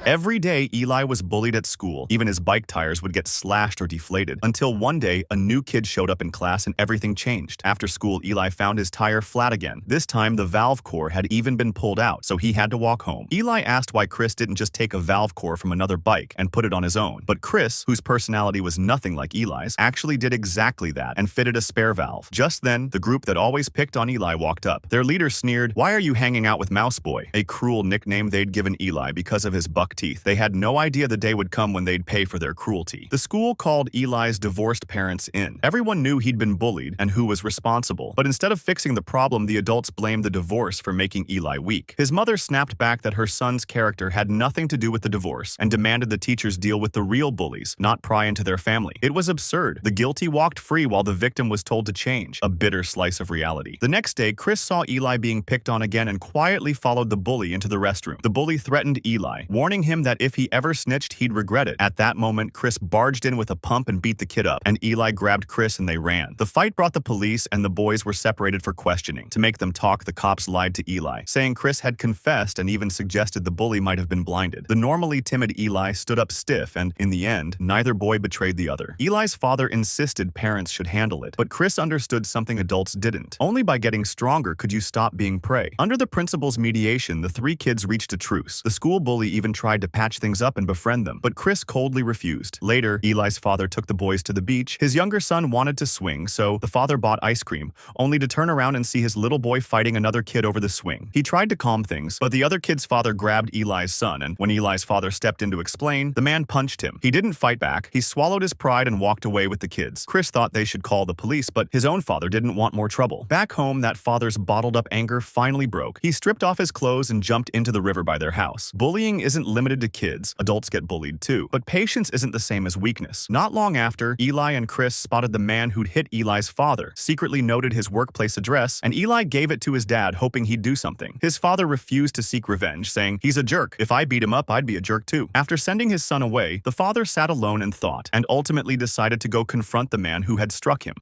Every day, Eli was bullied at school. Even his bike tires would get slashed or deflated. Until one day, a new kid showed up in class and everything changed. After school, Eli found his tire flat again. This time, the valve core had even been pulled out, so he had to walk home. Eli asked why Chris didn't just take a valve core from another bike and put it on his own. But Chris, whose personality was nothing like Eli's, actually did exactly that and fitted a spare valve. Just then, the group that always picked on Eli walked up. Their leader sneered, "Why are you hanging out with Mouse Boy?" A cruel nickname they'd given Eli because of his buck teeth. They had no idea the day would come when they'd pay for their cruelty. The school called Eli's divorced parents in. Everyone knew he'd been bullied and who was responsible, but instead of fixing the problem, the adults blamed the divorce for making Eli weak. His mother snapped back that her son's character had nothing to do with the divorce and demanded the teachers deal with the real bullies, not pry into their family. It was absurd. The guilty walked free while the victim was told to change. A bitter slice of reality. The next day, Chris saw Eli being picked on again and quietly followed the bully into the restroom. The bully threatened Eli, warning him that if he ever snitched, he'd regret it. At that moment, Chris barged in with a pump and beat the kid up, and Eli grabbed Chris and they ran. The fight brought the police, and the boys were separated for questioning. To make them talk, the cops lied to Eli, saying Chris had confessed and even suggested the bully might have been blinded. The normally timid Eli stood up stiff, and in the end, neither boy betrayed the other. Eli's father insisted parents should handle it, but Chris understood something adults didn't. Only by getting stronger could you stop being prey. Under the principal's mediation, the three kids reached a truce. The school bully even tried to patch things up and befriend them, but Chris coldly refused. Later, Eli's father took the boys to the beach. His younger son wanted to swing, so the father bought ice cream, only to turn around and see his little boy fighting another kid over the swing. He tried to calm things, but the other kid's father grabbed Eli's son, and when Eli's father stepped in to explain, the man punched him. He didn't fight back. He swallowed his pride and walked away with the kids. Chris thought they should call the police, but his own father didn't want more trouble. Back home, that father's bottled-up anger finally broke. He stripped off his clothes and jumped into the river by their house. Bullying isn't limited to kids. Adults get bullied too. But patience isn't the same as weakness. Not long after, Eli and Chris spotted the man who'd hit Eli's father, secretly noted his workplace address, and Eli gave it to his dad, hoping he'd do something. His father refused to seek revenge, saying, "He's a jerk. If I beat him up, I'd be a jerk too." After sending his son away, the father sat alone and thought, and ultimately decided to go confront the man who had struck him.